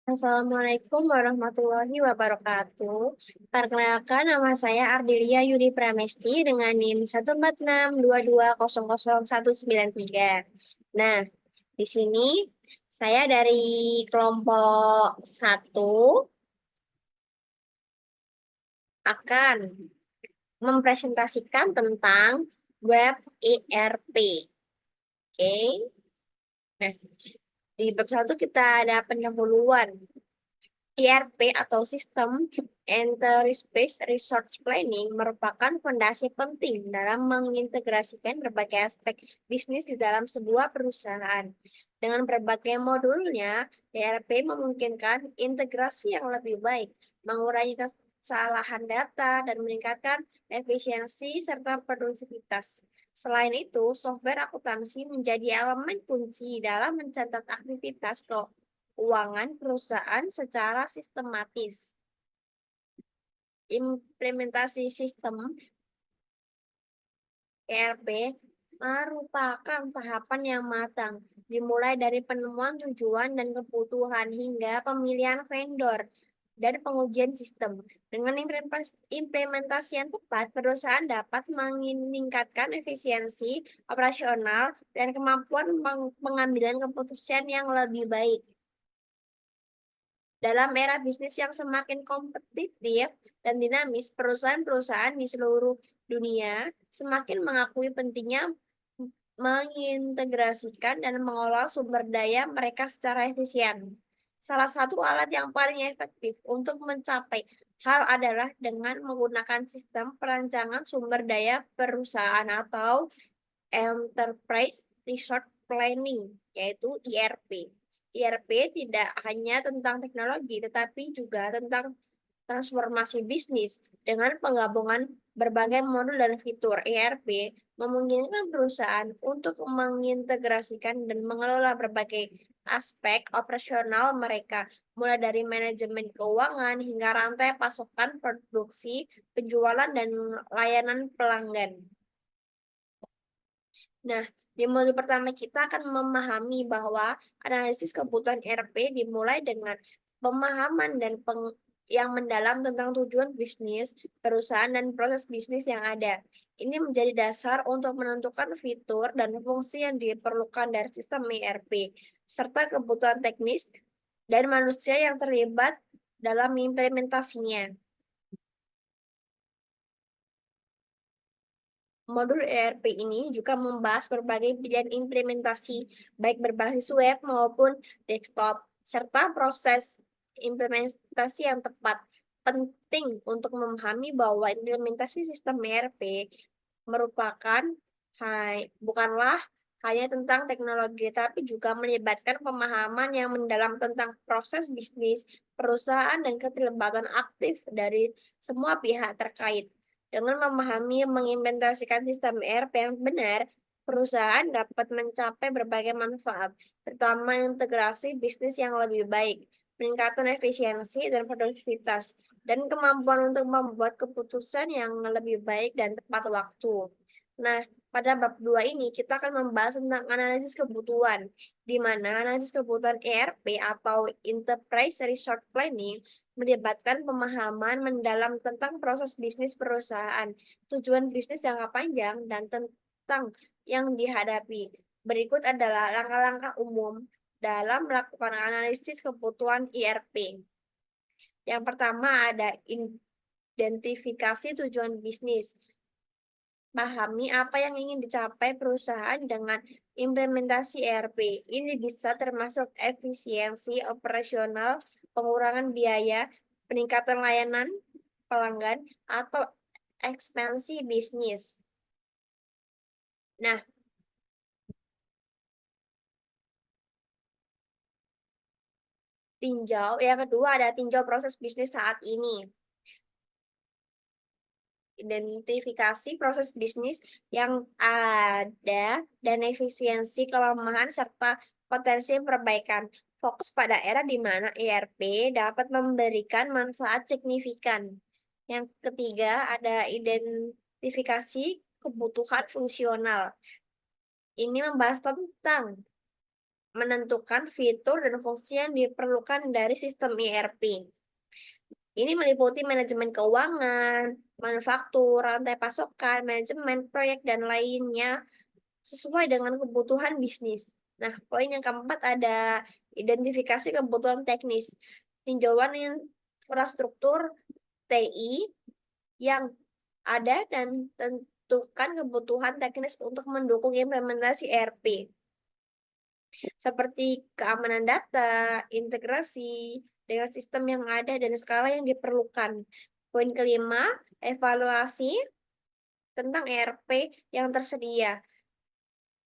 Assalamualaikum warahmatullahi wabarakatuh. Perkenalkan, nama saya Ardelia Yudi Pramesti dengan NIM 146220019. Nah, di sini saya dari kelompok satu akan mempresentasikan tentang web ERP. Oke. Nah, di bab satu kita ada pendahuluan. ERP atau Sistem Enterprise Resource Planning merupakan fondasi penting dalam mengintegrasikan berbagai aspek bisnis di dalam sebuah perusahaan. Dengan berbagai modulnya, ERP memungkinkan integrasi yang lebih baik, mengurangi kesalahan data, dan meningkatkan efisiensi serta produktivitas. Selain itu, software akuntansi menjadi elemen kunci dalam mencatat aktivitas keuangan perusahaan secara sistematis. Implementasi sistem ERP merupakan tahapan yang matang, dimulai dari penemuan tujuan dan kebutuhan hingga pemilihan vendor dan pengujian sistem. Dengan implementasi yang tepat, perusahaan dapat meningkatkan efisiensi operasional dan kemampuan pengambilan keputusan yang lebih baik. Dalam era bisnis yang semakin kompetitif dan dinamis, perusahaan-perusahaan di seluruh dunia semakin mengakui pentingnya mengintegrasikan dan mengolah sumber daya mereka secara efisien. Salah satu alat yang paling efektif untuk mencapai hal adalah dengan menggunakan sistem perancangan sumber daya perusahaan atau Enterprise Resource Planning, yaitu ERP. ERP tidak hanya tentang teknologi, tetapi juga tentang transformasi bisnis. Dengan penggabungan berbagai modul dan fitur, ERP memungkinkan perusahaan untuk mengintegrasikan dan mengelola berbagai aspek operasional mereka, mulai dari manajemen keuangan hingga rantai pasokan produksi, penjualan, dan layanan pelanggan. Nah, di modul pertama kita akan memahami bahwa analisis kebutuhan ERP dimulai dengan pemahaman dan yang mendalam tentang tujuan bisnis, perusahaan, dan proses bisnis yang ada. Ini menjadi dasar untuk menentukan fitur dan fungsi yang diperlukan dari sistem ERP, serta kebutuhan teknis dan manusia yang terlibat dalam implementasinya. Modul ERP ini juga membahas berbagai pilihan implementasi, baik berbasis web maupun desktop, serta proses implementasi yang tepat. Penting untuk memahami bahwa implementasi sistem ERP merupakan bukanlah hanya tentang teknologi, tapi juga melibatkan pemahaman yang mendalam tentang proses bisnis, perusahaan, dan keterlibatan aktif dari semua pihak terkait. Dengan memahami mengimplementasikan sistem ERP yang benar, perusahaan dapat mencapai berbagai manfaat, terutama integrasi bisnis yang lebih baik, peningkatan efisiensi dan produktivitas, dan kemampuan untuk membuat keputusan yang lebih baik dan tepat waktu. Nah, pada bab 2 ini kita akan membahas tentang analisis kebutuhan, di mana analisis kebutuhan ERP atau Enterprise Resource Planning melibatkan pemahaman mendalam tentang proses bisnis perusahaan, tujuan bisnis jangka panjang, dan tentang yang dihadapi. Berikut adalah langkah-langkah umum dalam melakukan analisis kebutuhan ERP. Yang pertama ada identifikasi tujuan bisnis. Pahami apa yang ingin dicapai perusahaan dengan implementasi ERP. Ini bisa termasuk efisiensi operasional, pengurangan biaya, peningkatan layanan pelanggan, atau ekspansi bisnis. Nah, yang kedua ada tinjau proses bisnis saat ini. Identifikasi proses bisnis yang ada dan efisiensi, kelemahan, serta potensi perbaikan. Fokus pada era di mana ERP dapat memberikan manfaat signifikan. Yang ketiga ada identifikasi kebutuhan fungsional. Ini membahas tentang menentukan fitur dan fungsi yang diperlukan dari sistem ERP. Ini meliputi manajemen keuangan, manufaktur, rantai pasokan, manajemen proyek, dan lainnya sesuai dengan kebutuhan bisnis. Nah, poin yang keempat ada identifikasi kebutuhan teknis. Tinjauan infrastruktur TI yang ada dan tentukan kebutuhan teknis untuk mendukung implementasi ERP, seperti keamanan data, integrasi dengan sistem yang ada, dan skala yang diperlukan. Poin kelima, evaluasi tentang ERP yang tersedia.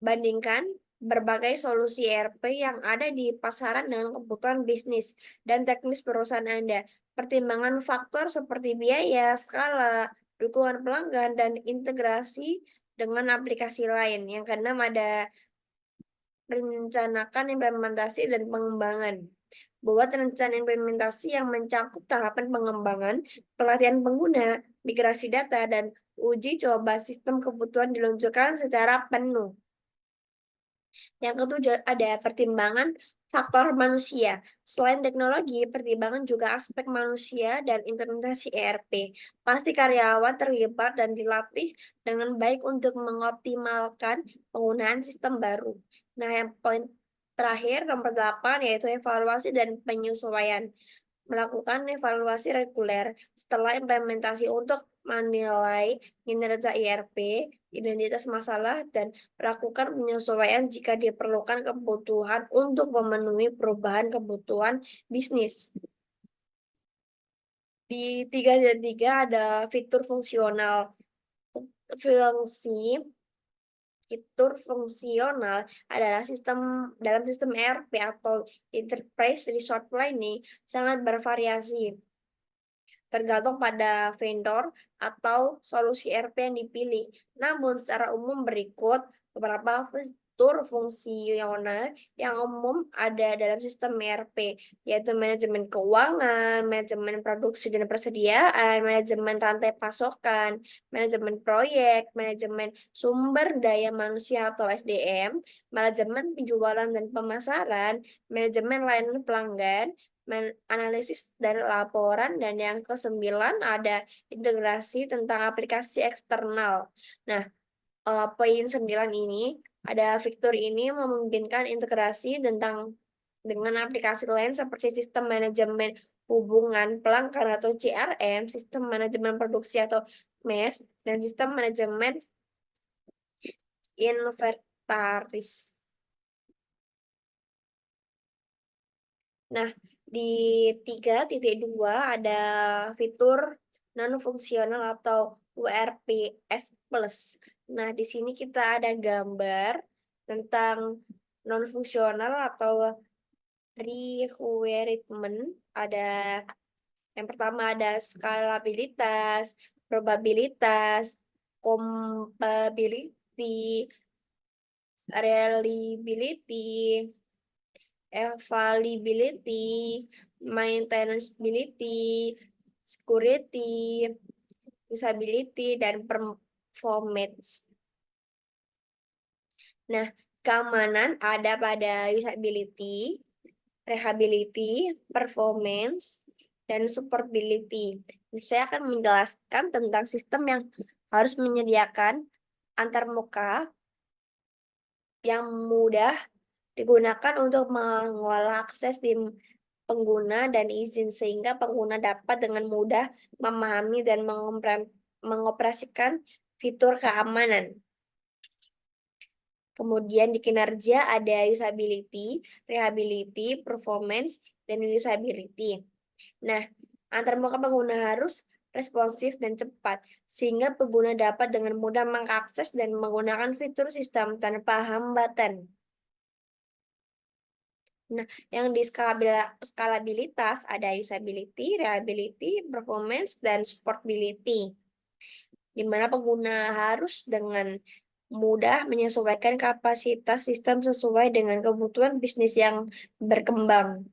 Bandingkan berbagai solusi ERP yang ada di pasaran dengan kebutuhan bisnis dan teknis perusahaan Anda. Pertimbangan faktor seperti biaya, skala, dukungan pelanggan, dan integrasi dengan aplikasi lain. Yang keenam ada rencanakan implementasi dan pengembangan. Buat rencana implementasi yang mencakup tahapan pengembangan, pelatihan pengguna, migrasi data, dan uji coba sistem kebutuhan diluncurkan secara penuh. Yang ketujuh ada pertimbangan faktor manusia. Selain teknologi, pertimbangan juga aspek manusia dan implementasi ERP. Pasti karyawan terlibat dan dilatih dengan baik untuk mengoptimalkan penggunaan sistem baru. Nah, yang poin terakhir nomor 8 yaitu evaluasi dan penyesuaian. Melakukan evaluasi reguler setelah implementasi untuk menilai kinerja ERP, identitas masalah, dan melakukan penyesuaian jika diperlukan kebutuhan untuk memenuhi perubahan kebutuhan bisnis. Di 3 ada fitur fungsional. Fitur fungsional adalah dalam sistem ERP atau Enterprise Resource Planning sangat bervariasi, tergantung pada vendor atau solusi ERP yang dipilih. Namun secara umum berikut beberapa fitur fungsional yang umum ada dalam sistem ERP, yaitu manajemen keuangan, manajemen produksi dan persediaan, manajemen rantai pasokan, manajemen proyek, manajemen sumber daya manusia atau SDM, manajemen penjualan dan pemasaran, manajemen layanan pelanggan, analisis dan laporan, dan yang ke-9 ada integrasi tentang aplikasi eksternal. Nah, poin 9 ini ada fitur ini memungkinkan integrasi dengan aplikasi lain seperti sistem manajemen hubungan pelanggan atau CRM, sistem manajemen produksi atau MES, dan sistem manajemen inventaris. Nah, di 3.2 ada fitur non-fungsional atau URPS Plus. Nah, di sini kita ada gambar tentang non-fungsional atau requirement. Ada yang pertama ada skalabilitas, probabilitas, compatibility, reliability, availability, maintainability, security, usability, dan performance. Nah, keamanan ada pada usability, reliability, performance, dan supportability. Saya akan menjelaskan tentang sistem yang harus menyediakan antarmuka yang mudah digunakan untuk mengolah akses di pengguna dan izin, sehingga pengguna dapat dengan mudah memahami dan mengoperasikan fitur keamanan. Kemudian di kinerja ada usability, reliability, performance, dan usability. Nah, antarmuka pengguna harus responsif dan cepat, sehingga pengguna dapat dengan mudah mengakses dan menggunakan fitur sistem tanpa hambatan. Nah, yang di skalabilitas ada usability, reliability, performance, dan supportability, di mana pengguna harus dengan mudah menyesuaikan kapasitas sistem sesuai dengan kebutuhan bisnis yang berkembang.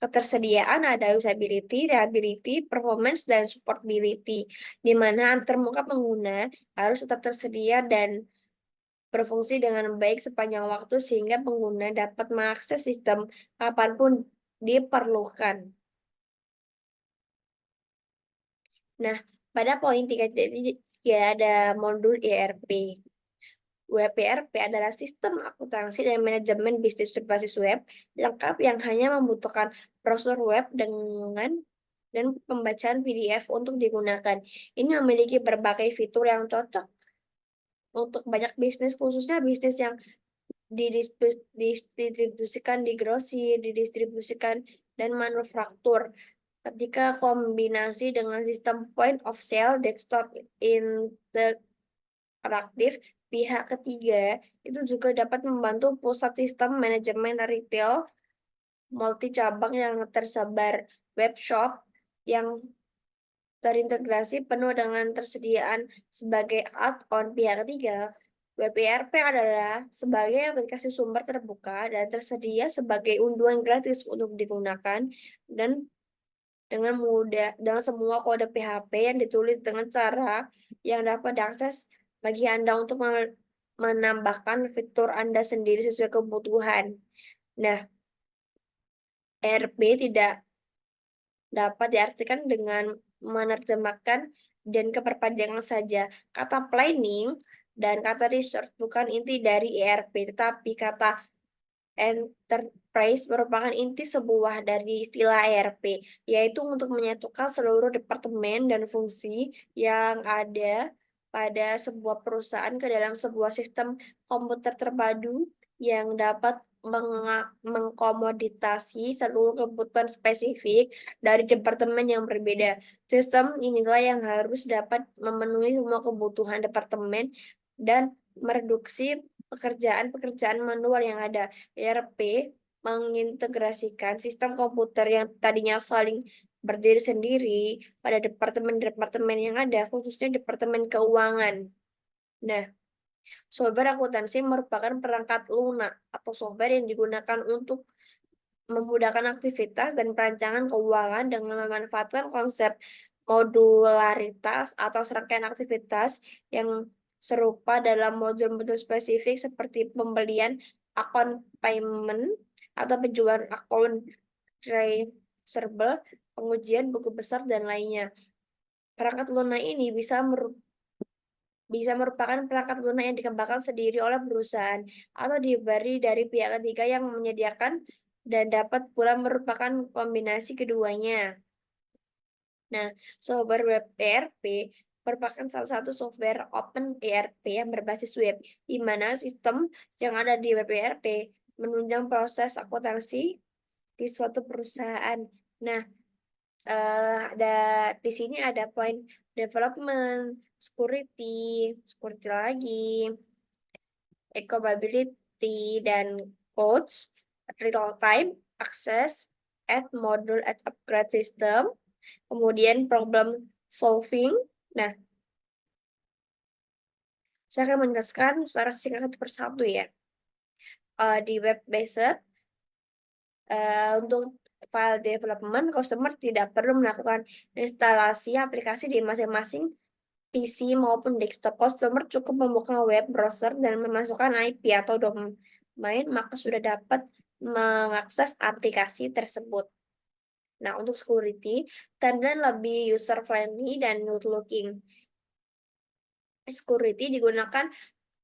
Ketersediaan ada usability, reliability, performance, dan supportability, di mana antarmuka pengguna harus tetap tersedia dan berfungsi dengan baik sepanjang waktu sehingga pengguna dapat mengakses sistem kapanpun diperlukan. Nah, pada poin 3.3 ada modul ERP. WPRP adalah sistem akuntansi dan manajemen bisnis berbasis web lengkap yang hanya membutuhkan browser web dan pembacaan PDF untuk digunakan. Ini memiliki berbagai fitur yang cocok untuk banyak bisnis, khususnya bisnis yang didistribusikan di grosir, didistribusikan, dan manufaktur. Ketika kombinasi dengan sistem point of sale desktop interaktif, pihak ketiga itu juga dapat membantu pusat sistem manajemen retail multi cabang yang tersebar, webshop yang terintegrasi penuh dengan tersediaan sebagai add-on pihak ketiga. WPRP adalah sebagai aplikasi sumber terbuka dan tersedia sebagai unduhan gratis untuk digunakan dan dengan mudah dengan semua kode PHP yang ditulis dengan cara yang dapat diakses bagi Anda untuk menambahkan fitur Anda sendiri sesuai kebutuhan. Nah, ERP tidak dapat diartikan dengan menerjemahkan dan keperpanjangan saja. Kata planning dan kata research bukan inti dari ERP, tetapi kata enterprise merupakan inti sebuah dari istilah ERP, yaitu untuk menyatukan seluruh departemen dan fungsi yang ada pada sebuah perusahaan ke dalam sebuah sistem komputer terpadu yang dapat mengkomoditasi seluruh kebutuhan spesifik dari departemen yang berbeda. Sistem inilah yang harus dapat memenuhi semua kebutuhan departemen dan mereduksi pekerjaan-pekerjaan manual yang ada. ERP mengintegrasikan sistem komputer yang tadinya saling berdiri sendiri pada departemen-departemen yang ada, khususnya departemen keuangan. Nah, software akuntansi merupakan perangkat lunak atau software yang digunakan untuk memudahkan aktivitas dan perancangan keuangan dengan memanfaatkan konsep modularitas atau serangkaian aktivitas yang serupa dalam modul-modul spesifik seperti pembelian akun payment atau penjualan akun traceable, pengujian buku besar, dan lainnya. Perangkat lunak ini bisa merupakan perangkat lunak yang dikembangkan sendiri oleh perusahaan atau diberi dari pihak ketiga yang menyediakan dan dapat pula merupakan kombinasi keduanya. Nah, software web ERP merupakan salah satu software open ERP yang berbasis web, di mana sistem yang ada di web ERP menunjang proses akuntansi di suatu perusahaan. Nah, ada di sini ada poin development, security lagi, capability, dan codes, real-time access, add module, add upgrade system, kemudian problem solving. Nah, saya akan menjelaskan secara singkat satu persatu ya. Di web based, untuk file development, customer tidak perlu melakukan instalasi aplikasi di masing-masing PC maupun desktop. Customer cukup membuka web browser dan memasukkan IP atau domain, maka sudah dapat mengakses aplikasi tersebut. Nah, untuk security, timeline lebih user-friendly dan good-looking. Security digunakan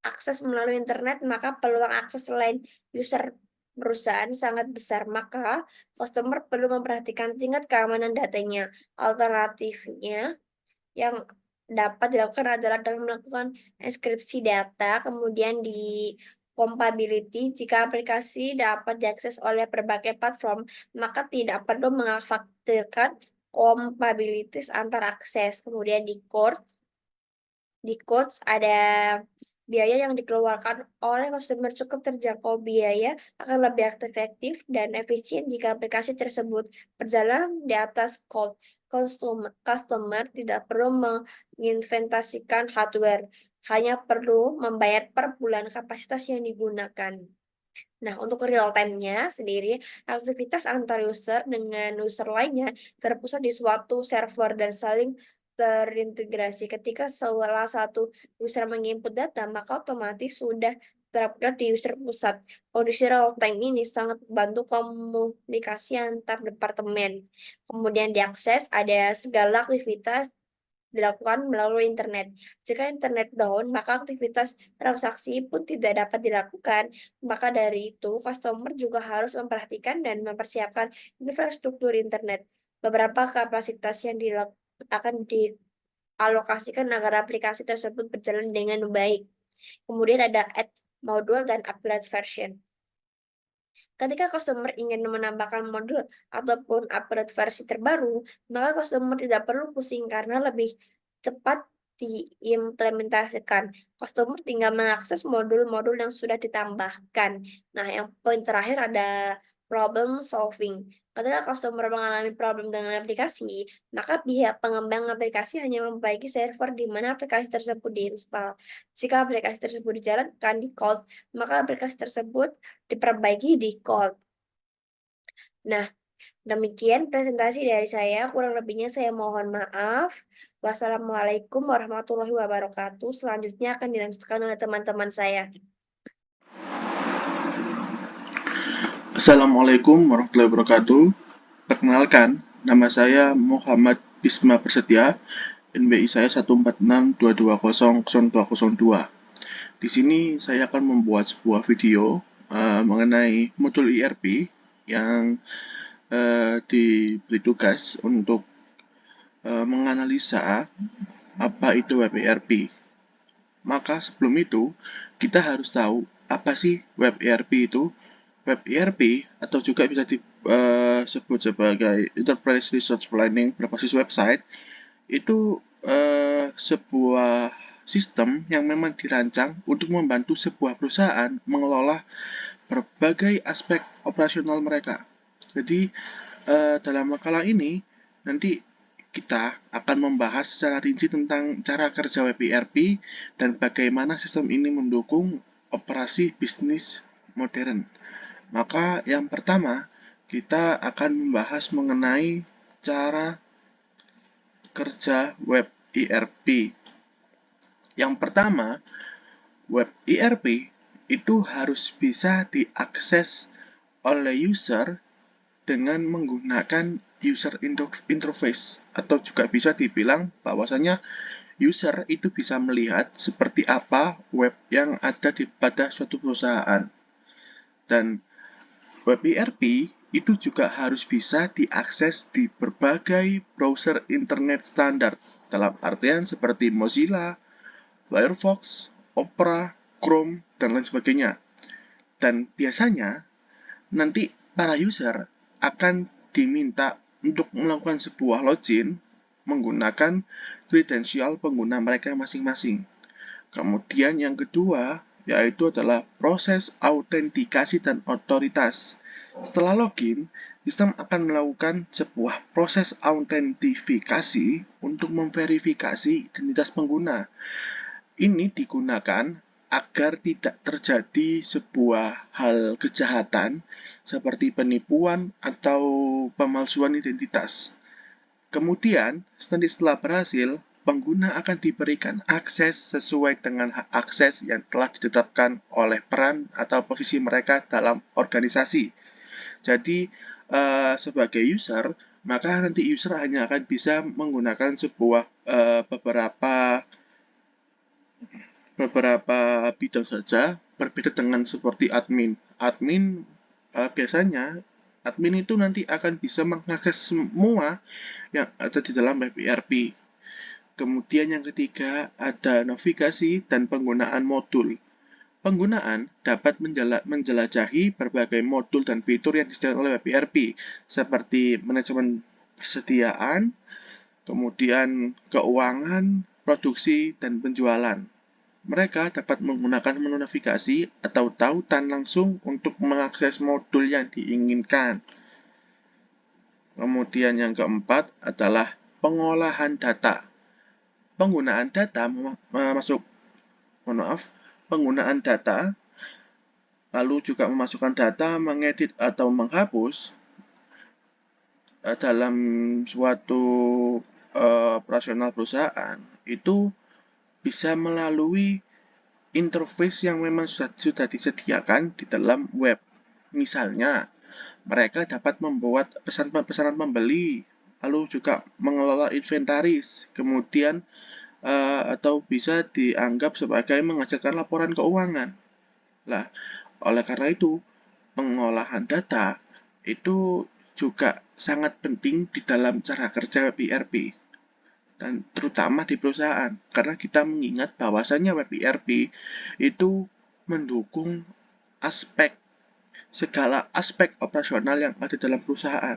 akses melalui internet, maka peluang akses selain user perusahaan sangat besar, maka customer perlu memperhatikan tingkat keamanan datanya. Alternatifnya yang dapat dilakukan adalah dengan melakukan enkripsi data, kemudian di compatibility. Jika aplikasi dapat diakses oleh berbagai platform, maka tidak perlu mengkhawatirkan compatibilities antar akses. Kemudian di codes ada biaya yang dikeluarkan oleh customer cukup terjangkau. Biaya akan lebih efektif dan efisien jika aplikasi tersebut berjalan di atas cloud. Customer tidak perlu menginvestasikan hardware, hanya perlu membayar per bulan kapasitas yang digunakan. Nah, untuk real time-nya sendiri, aktivitas antar user dengan user lainnya terpusat di suatu server dan saling terintegrasi. Ketika salah satu user menginput data, maka otomatis sudah terupload di user pusat. Kondisi real time ini sangat membantu komunikasi antar departemen. Kemudian diakses, ada segala aktivitas dilakukan melalui internet. Jika internet down, maka aktivitas transaksi pun tidak dapat dilakukan. Maka dari itu, customer juga harus memperhatikan dan mempersiapkan infrastruktur internet. Beberapa kapasitas yang akan dialokasikan agar aplikasi tersebut berjalan dengan baik. Kemudian ada add modul dan upgrade version. Ketika customer ingin menambahkan modul ataupun upgrade versi terbaru, maka customer tidak perlu pusing karena lebih cepat diimplementasikan. Customer tinggal mengakses modul-modul yang sudah ditambahkan. Nah, yang poin terakhir ada problem solving. Ketika customer mengalami problem dengan aplikasi, maka pihak pengembang aplikasi hanya memperbaiki server di mana aplikasi tersebut diinstal. Jika aplikasi tersebut dijalankan di cloud, maka aplikasi tersebut diperbaiki di cloud. Nah, demikian presentasi dari saya. Kurang lebihnya saya mohon maaf. Wassalamualaikum warahmatullahi wabarakatuh. Selanjutnya akan dilanjutkan oleh teman-teman saya. Assalamualaikum warahmatullahi wabarakatuh. Perkenalkan, nama saya Muhammad Bisma Persetia, NBI saya 14622000202. Di sini saya akan membuat sebuah video mengenai modul ERP yang diberi tugas untuk menganalisa apa itu web ERP. Maka sebelum itu, kita harus tahu apa sih web ERP itu. Web ERP atau juga bisa disebut sebagai Enterprise Resource Planning berbasis website itu sebuah sistem yang memang dirancang untuk membantu sebuah perusahaan mengelola berbagai aspek operasional mereka. Jadi dalam makalah ini nanti kita akan membahas secara rinci tentang cara kerja web ERP dan bagaimana sistem ini mendukung operasi bisnis modern. Maka yang pertama, kita akan membahas mengenai cara kerja web ERP. Yang pertama, web ERP itu harus bisa diakses oleh user dengan menggunakan user interface atau juga bisa dibilang bahwasanya user itu bisa melihat seperti apa web yang ada pada suatu perusahaan. Dan web ERP itu juga harus bisa diakses di berbagai browser internet standar, dalam artian seperti Mozilla, Firefox, Opera, Chrome, dan lain sebagainya. Dan biasanya nanti para user akan diminta untuk melakukan sebuah login menggunakan kredensial pengguna mereka masing-masing. Kemudian yang kedua yaitu adalah proses autentikasi dan otoritas. Setelah login, sistem akan melakukan sebuah proses autentifikasi untuk memverifikasi identitas pengguna. Ini digunakan agar tidak terjadi sebuah hal kejahatan seperti penipuan atau pemalsuan identitas. Kemudian, setelah berhasil, pengguna akan diberikan akses sesuai dengan hak akses yang telah ditetapkan oleh peran atau posisi mereka dalam organisasi. Jadi, sebagai user, maka nanti user hanya akan bisa menggunakan sebuah beberapa bidang saja, berbeda dengan seperti admin. Biasanya admin itu nanti akan bisa mengakses semua yang ada di dalam web ERP. Kemudian yang ketiga ada navigasi dan penggunaan modul. Penggunaan dapat menjelajahi berbagai modul dan fitur yang disediakan oleh web ERP, seperti manajemen persediaan, kemudian keuangan, produksi, dan penjualan. Mereka dapat menggunakan menu navigasi atau tautan langsung untuk mengakses modul yang diinginkan. Kemudian yang keempat adalah pengolahan data. Penggunaan data penggunaan data, lalu juga memasukkan data, mengedit atau menghapus dalam suatu operasional perusahaan itu bisa melalui interface yang memang sudah disediakan di dalam web. Misalnya, mereka dapat membuat pesanan pembeli, lalu juga mengelola inventaris, kemudian atau bisa dianggap sebagai menghasilkan laporan keuangan. Lah, oleh karena itu, pengolahan data itu juga sangat penting di dalam cara kerja web ERP dan terutama di perusahaan karena kita mengingat bahwasannya web ERP itu mendukung segala aspek operasional yang ada dalam perusahaan.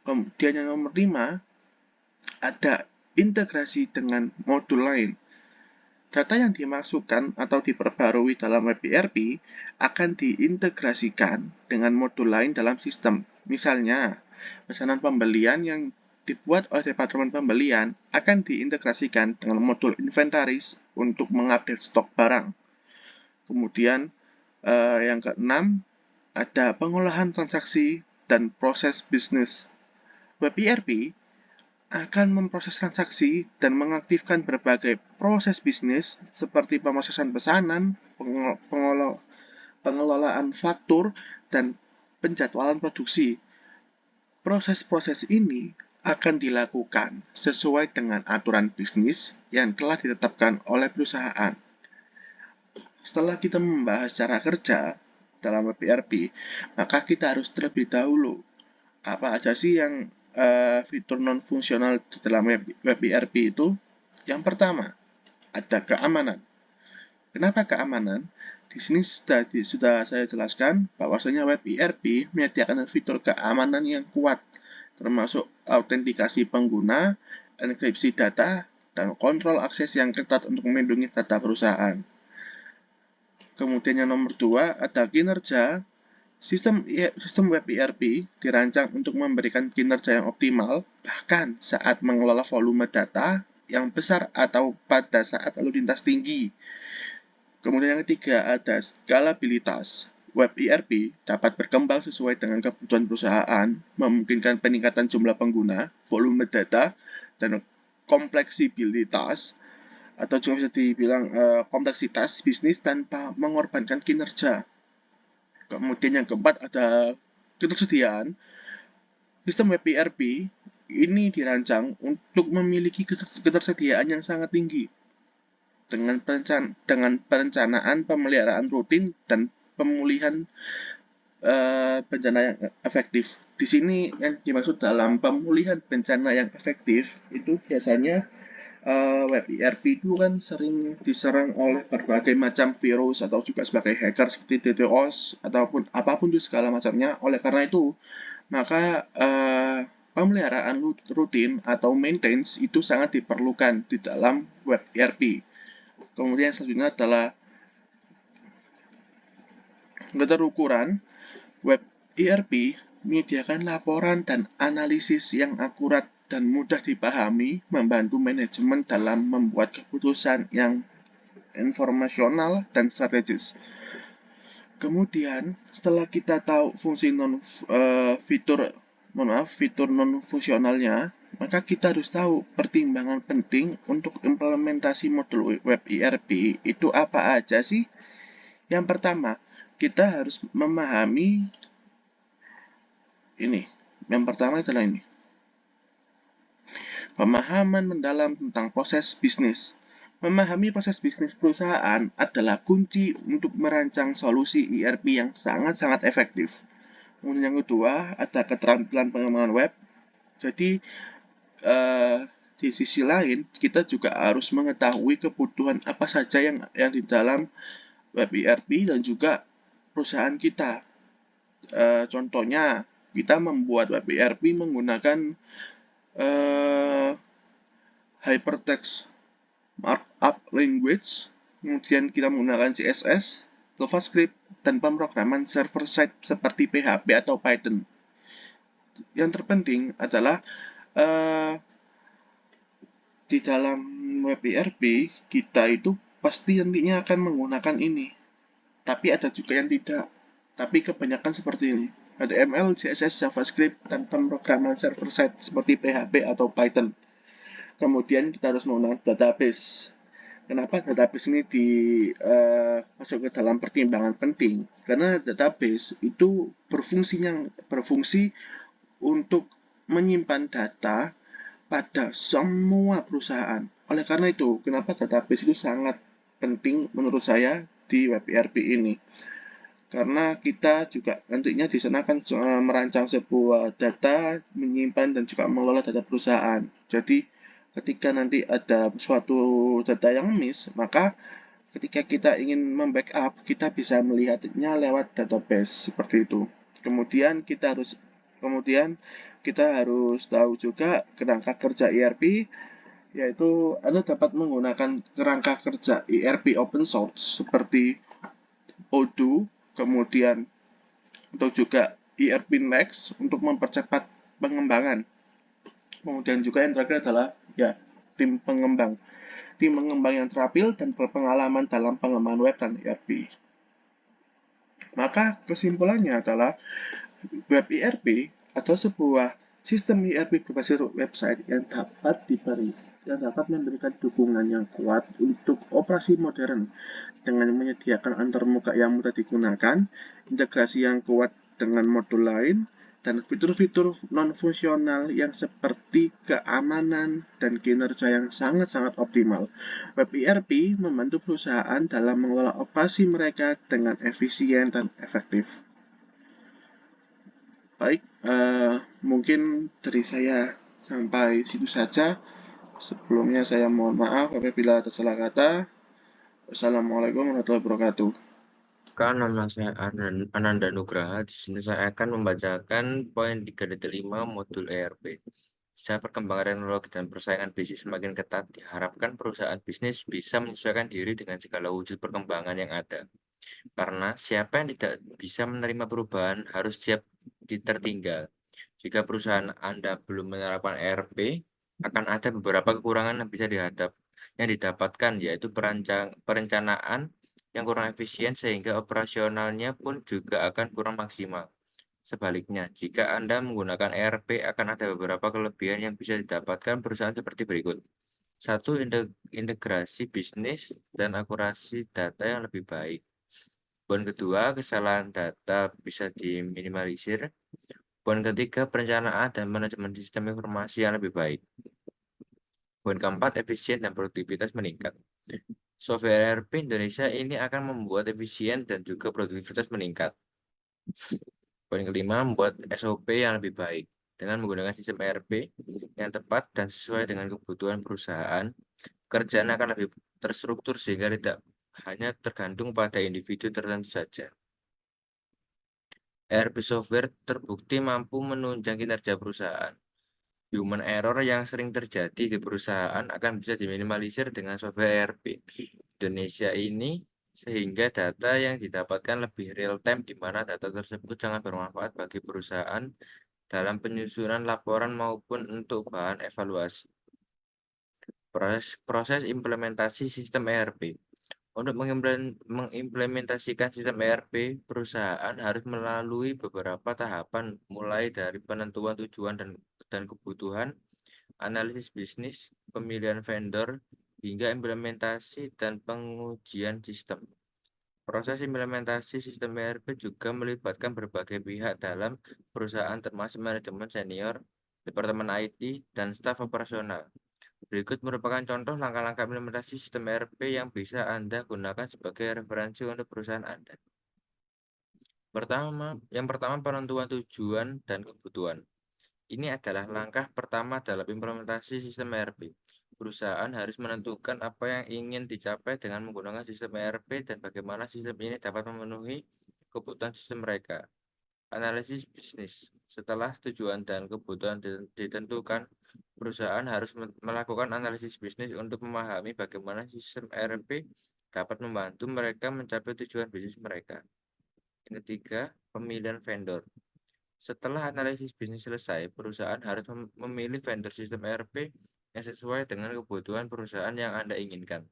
Kemudian yang nomor 5 ada integrasi dengan modul lain. Data yang dimasukkan atau diperbarui dalam web ERP akan diintegrasikan dengan modul lain dalam sistem. Misalnya, pesanan pembelian yang dibuat oleh Departemen Pembelian akan diintegrasikan dengan modul inventaris untuk mengupdate stok barang. Kemudian, yang keenam, ada pengolahan transaksi dan proses bisnis. Web ERP akan memproses transaksi dan mengaktifkan berbagai proses bisnis seperti pemrosesan pesanan, pengelolaan faktur, dan penjadwalan produksi. Proses-proses ini akan dilakukan sesuai dengan aturan bisnis yang telah ditetapkan oleh perusahaan. Setelah kita membahas cara kerja dalam web ERP, maka kita harus terlebih dahulu apa aja sih yang fitur non-fungsional di dalam web ERP itu. Yang pertama, ada keamanan. Kenapa keamanan? Di sini sudah saya jelaskan bahwasanya web ERP menyediakan fitur keamanan yang kuat, termasuk autentikasi pengguna, enkripsi data, dan kontrol akses yang ketat untuk melindungi data perusahaan. Kemudian yang nomor 2, ada kinerja. Sistem web ERP dirancang untuk memberikan kinerja yang optimal, bahkan saat mengelola volume data yang besar atau pada saat lalu lintas tinggi. Kemudian yang ketiga ada skalabilitas. Web ERP dapat berkembang sesuai dengan kebutuhan perusahaan, memungkinkan peningkatan jumlah pengguna, volume data, dan kompleksibilitas, atau juga bisa dibilang kompleksitas bisnis tanpa mengorbankan kinerja. Kemudian yang keempat ada ketersediaan. Sistem web ERP ini dirancang untuk memiliki ketersediaan yang sangat tinggi dengan perencanaan pemeliharaan rutin dan pemulihan bencana yang efektif. Di sini yang dimaksud dalam pemulihan bencana yang efektif itu biasanya web ERP itu kan sering diserang oleh berbagai macam virus atau juga sebagai hacker seperti DDoS ataupun apapun itu segala macamnya. Oleh karena itu, maka pemeliharaan rutin atau maintenance itu sangat diperlukan di dalam web ERP. Kemudian selanjutnya adalah keterukuran. Web ERP menyediakan laporan dan analisis yang akurat dan mudah dipahami, membantu manajemen dalam membuat keputusan yang informasional dan strategis. Kemudian, setelah kita tahu fungsi fitur non-fungsionalnya, maka kita harus tahu pertimbangan penting untuk implementasi modul web ERP itu apa aja sih? Yang pertama, kita harus memahami ini. Yang pertama adalah ini. Pemahaman mendalam tentang proses bisnis. Memahami proses bisnis perusahaan adalah kunci untuk merancang solusi ERP yang sangat-sangat efektif. Kemudian yang kedua, ada keterampilan pengembangan web. Jadi, di sisi lain, kita juga harus mengetahui kebutuhan apa saja yang di dalam web ERP dan juga perusahaan kita. Contohnya, kita membuat web ERP menggunakan hypertext markup language, kemudian kita menggunakan CSS, JavaScript, dan pemrograman server-side seperti PHP atau Python. Yang terpenting adalah di dalam web ERP kita itu pasti nantinya akan menggunakan ini, tapi ada juga yang tidak. Tapi kebanyakan seperti ini. HTML, CSS, JavaScript, dan pemrograman server-side seperti PHP atau Python. Kemudian kita harus menggunakan database. Kenapa database ini masuk ke dalam pertimbangan penting? Karena database itu berfungsi untuk menyimpan data pada semua perusahaan. Oleh karena itu, kenapa database itu sangat penting menurut saya di web ERP ini? Karena kita juga nantinya di sana akan merancang sebuah data, menyimpan dan juga mengelola data perusahaan. Jadi, ketika nanti ada suatu data yang miss, maka ketika kita ingin membackup, kita bisa melihatnya lewat database seperti itu. Kemudian kita harus tahu juga kerangka kerja ERP, yaitu Anda dapat menggunakan kerangka kerja ERP open source seperti Odoo, kemudian untuk juga ERP Next untuk mempercepat pengembangan. Kemudian juga yang terakhir adalah ya tim pengembang. Tim pengembang yang terampil dan berpengalaman dalam pengembangan web dan ERP. Maka kesimpulannya adalah web ERP atau sebuah sistem ERP berbasis website yang dapat memberikan dukungan yang kuat untuk operasi modern dengan menyediakan antarmuka yang mudah digunakan, integrasi yang kuat dengan modul lain, dan fitur-fitur non-fungsional yang seperti keamanan dan kinerja yang sangat-sangat optimal. Web ERP membantu perusahaan dalam mengelola operasi mereka dengan efisien dan efektif. Baik, mungkin dari saya sampai situ saja. Sebelumnya saya mohon maaf apabila ada salah kata. Wassalamualaikum warahmatullahi wabarakatuh. Nama saya Ananda Nugraha. Di sini saya akan membacakan poin 3.5 modul ERP. Secara perkembangan teknologi dan persaingan bisnis semakin ketat, diharapkan perusahaan bisnis bisa menyesuaikan diri dengan segala wujud perkembangan yang ada. Karena siapa yang tidak bisa menerima perubahan harus siap tertinggal. Jika perusahaan Anda belum menerapkan ERP, akan ada beberapa kekurangan yang didapatkan, yaitu perencanaan yang kurang efisien sehingga operasionalnya pun juga akan kurang maksimal. Sebaliknya, jika Anda menggunakan ERP, akan ada beberapa kelebihan yang bisa didapatkan perusahaan seperti berikut. Satu, integrasi bisnis dan akurasi data yang lebih baik. Poin kedua, kesalahan data bisa diminimalisir. Poin ketiga, perencanaan dan manajemen sistem informasi yang lebih baik. Poin keempat, efisien dan produktivitas meningkat. Software ERP Indonesia ini akan membuat efisien dan juga produktivitas meningkat. Poin kelima, membuat SOP yang lebih baik. Dengan menggunakan sistem ERP yang tepat dan sesuai dengan kebutuhan perusahaan, kerjaan akan lebih terstruktur sehingga tidak hanya tergantung pada individu tertentu saja. ERP software terbukti mampu menunjang kinerja perusahaan. Human error yang sering terjadi di perusahaan akan bisa diminimalisir dengan software ERP Indonesia ini, sehingga data yang didapatkan lebih real time, di mana data tersebut sangat bermanfaat bagi perusahaan dalam penyusunan laporan maupun untuk bahan evaluasi. Proses implementasi sistem ERP. Untuk mengimplementasikan sistem ERP, perusahaan harus melalui beberapa tahapan, mulai dari penentuan tujuan dan kebutuhan, analisis bisnis, pemilihan vendor, hingga implementasi dan pengujian sistem. Proses implementasi sistem ERP juga melibatkan berbagai pihak dalam perusahaan, termasuk manajemen senior, departemen IT, dan staf operasional. Berikut merupakan contoh langkah-langkah implementasi sistem ERP yang bisa Anda gunakan sebagai referensi untuk perusahaan Anda. Yang pertama, penentuan tujuan dan kebutuhan. Ini adalah langkah pertama dalam implementasi sistem ERP. Perusahaan harus menentukan apa yang ingin dicapai dengan menggunakan sistem ERP dan bagaimana sistem ini dapat memenuhi kebutuhan sistem mereka. Analisis bisnis. Setelah tujuan dan kebutuhan ditentukan, perusahaan harus melakukan analisis bisnis untuk memahami bagaimana sistem ERP dapat membantu mereka mencapai tujuan bisnis mereka. Yang ketiga, pemilihan vendor. Setelah analisis bisnis selesai, perusahaan harus memilih vendor sistem ERP yang sesuai dengan kebutuhan perusahaan yang Anda inginkan.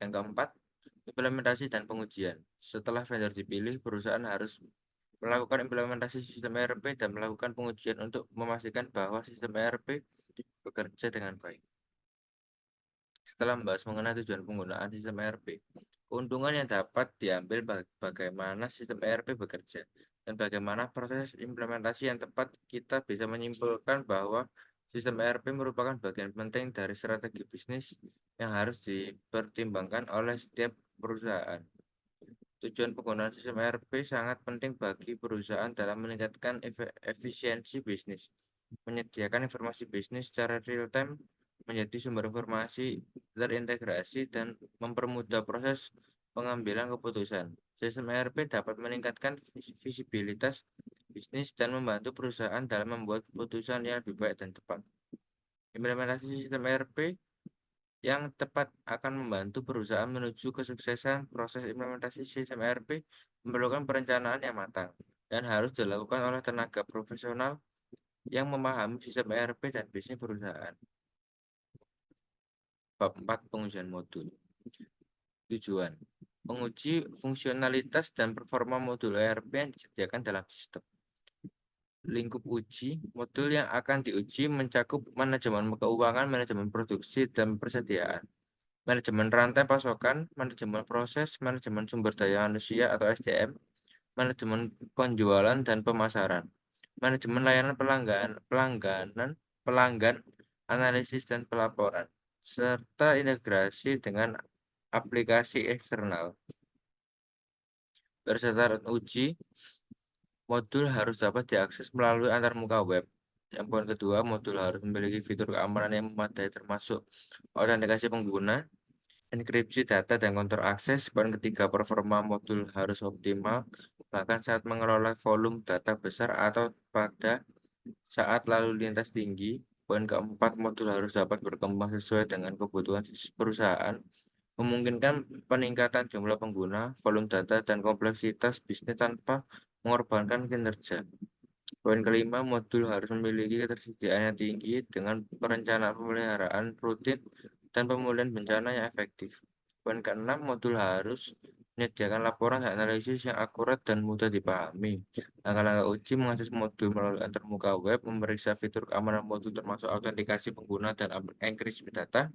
Yang keempat, implementasi dan pengujian. Setelah vendor dipilih, perusahaan harus melakukan implementasi sistem ERP dan melakukan pengujian untuk memastikan bahwa sistem ERP bekerja dengan baik. Setelah membahas mengenai tujuan penggunaan sistem ERP, keuntungan yang dapat diambil bagaimana sistem ERP bekerja dan bagaimana proses implementasi yang tepat, kita bisa menyimpulkan bahwa sistem ERP merupakan bagian penting dari strategi bisnis yang harus dipertimbangkan oleh setiap perusahaan. Tujuan penggunaan sistem ERP sangat penting bagi perusahaan dalam meningkatkan efisiensi bisnis, menyediakan informasi bisnis secara real-time, menjadi sumber informasi terintegrasi, dan mempermudah proses pengambilan keputusan. Sistem ERP dapat meningkatkan visibilitas bisnis dan membantu perusahaan dalam membuat keputusan yang lebih baik dan tepat. Implementasi sistem ERP yang tepat akan membantu perusahaan menuju kesuksesan. Proses implementasi sistem ERP memerlukan perencanaan yang matang dan harus dilakukan oleh tenaga profesional yang memahami sistem ERP dan bisnis perusahaan. Bab 4, pengujian modul. Tujuan: menguji fungsionalitas dan performa modul ERP yang disediakan dalam sistem. Lingkup uji: modul yang akan diuji mencakup manajemen keuangan, manajemen produksi dan persediaan, manajemen rantai pasokan, manajemen proses, manajemen sumber daya manusia atau SDM, manajemen penjualan dan pemasaran, manajemen layanan pelanggan, analisis dan pelaporan, serta integrasi dengan aplikasi eksternal. Berdasarkan uji, modul harus dapat diakses melalui antarmuka web. Yang poin kedua, modul harus memiliki fitur keamanan yang memadai termasuk autentikasi pengguna, enkripsi data dan kontrol akses. Poin ketiga, performa modul harus optimal, bahkan saat mengelola volume data besar atau pada saat lalu lintas tinggi. Poin keempat, modul harus dapat berkembang sesuai dengan kebutuhan perusahaan, memungkinkan peningkatan jumlah pengguna, volume data, dan kompleksitas bisnis tanpa mengorbankan kinerja. Poin kelima, modul harus memiliki ketersediaan yang tinggi dengan perencanaan pemeliharaan rutin dan pemulihan bencana yang efektif. Poin keenam, modul harus menyediakan laporan dan analisis yang akurat dan mudah dipahami. Langkah-langkah uji: mengakses modul melalui antarmuka web, memeriksa fitur keamanan modul termasuk autentikasi pengguna dan enkripsi data.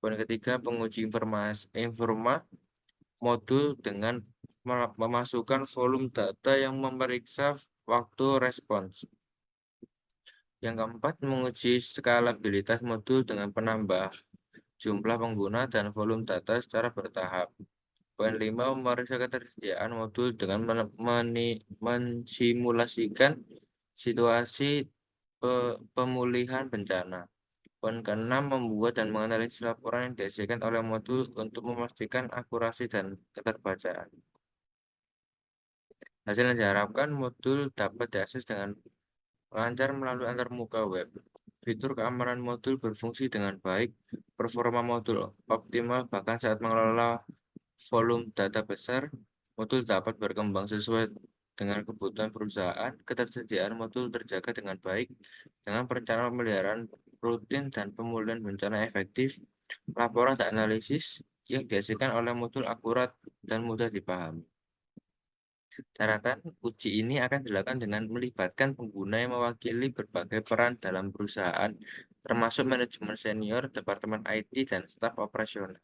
Poin ketiga, penguji informa modul dengan memasukkan volume data yang memeriksa waktu respons. Yang keempat, menguji skalabilitas modul dengan penambah jumlah pengguna dan volume data secara bertahap. Poin 5, memeriksa ketersediaan modul dengan mensimulasikan situasi pemulihan bencana. Poin keenam, membuat dan menganalisis laporan yang dihasilkan oleh modul untuk memastikan akurasi dan keterbacaan. Hasil yang diharapkan: modul dapat diakses dengan lancar melalui antarmuka web. Fitur keamanan modul berfungsi dengan baik, performa modul optimal bahkan saat mengelola volume data besar. Modul dapat berkembang sesuai dengan kebutuhan perusahaan. Ketersediaan modul terjaga dengan baik dengan perencanaan pemeliharaan rutin dan pemulihan bencana efektif. Laporan dan analisis yang dihasilkan oleh modul akurat dan mudah dipahami. Catatan: uji ini akan dilakukan dengan melibatkan pengguna yang mewakili berbagai peran dalam perusahaan, termasuk manajemen senior, departemen IT, dan staf operasional.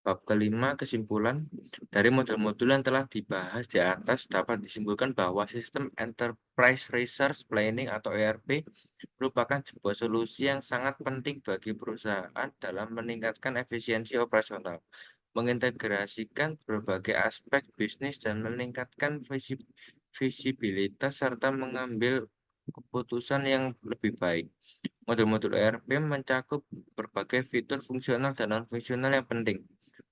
Bab kelima, kesimpulan. Dari modul-modul yang telah dibahas di atas, dapat disimpulkan bahwa sistem Enterprise Resource Planning atau ERP merupakan sebuah solusi yang sangat penting bagi perusahaan dalam meningkatkan efisiensi operasional, mengintegrasikan berbagai aspek bisnis, dan meningkatkan visibilitas serta mengambil keputusan yang lebih baik. Modul-modul ERP mencakup berbagai fitur fungsional dan non-fungsional yang penting,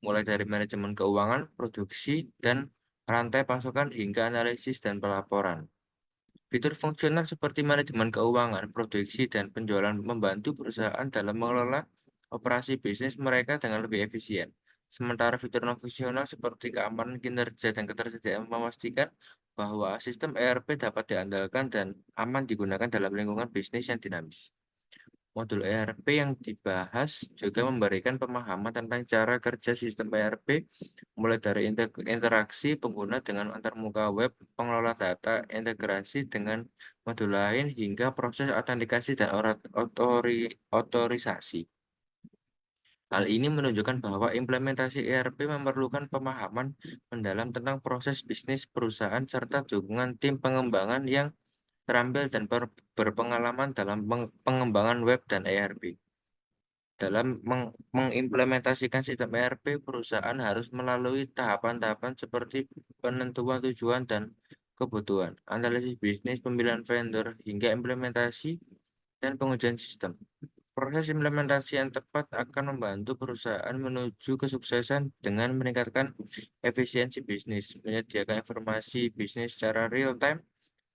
mulai dari manajemen keuangan, produksi, dan rantai pasokan hingga analisis dan pelaporan. Fitur fungsional seperti manajemen keuangan, produksi, dan penjualan membantu perusahaan dalam mengelola operasi bisnis mereka dengan lebih efisien. Sementara fitur non-fungsional seperti keamanan kinerja dan ketersediaan memastikan bahwa sistem ERP dapat diandalkan dan aman digunakan dalam lingkungan bisnis yang dinamis. Modul ERP yang dibahas juga memberikan pemahaman tentang cara kerja sistem ERP, mulai dari interaksi pengguna dengan antarmuka web, pengelola data, integrasi dengan modul lain, hingga proses autentikasi dan otorisasi. Hal ini menunjukkan bahwa implementasi ERP memerlukan pemahaman mendalam tentang proses bisnis perusahaan serta dukungan tim pengembangan yang terampil dan berpengalaman dalam pengembangan web dan ERP. Dalam mengimplementasikan sistem ERP, perusahaan harus melalui tahapan-tahapan seperti penentuan tujuan dan kebutuhan, analisis bisnis, pemilihan vendor, hingga implementasi dan pengujian sistem. Proses implementasi yang tepat akan membantu perusahaan menuju kesuksesan dengan meningkatkan efisiensi bisnis, menyediakan informasi bisnis secara real-time,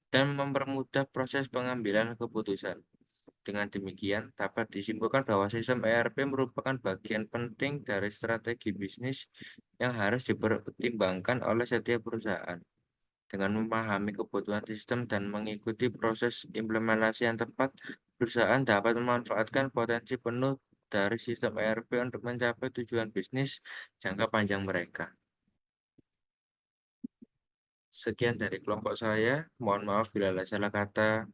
dan mempermudah proses pengambilan keputusan. Dengan demikian, dapat disimpulkan bahwa sistem ERP merupakan bagian penting dari strategi bisnis yang harus dipertimbangkan oleh setiap perusahaan. Dengan memahami kebutuhan sistem dan mengikuti proses implementasi yang tepat, perusahaan dapat memanfaatkan potensi penuh dari sistem ERP untuk mencapai tujuan bisnis jangka panjang mereka. Sekian dari kelompok saya. Mohon maaf bila ada salah kata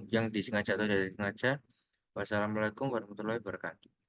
yang disengaja atau tidak disengaja. Wassalamualaikum warahmatullahi wabarakatuh.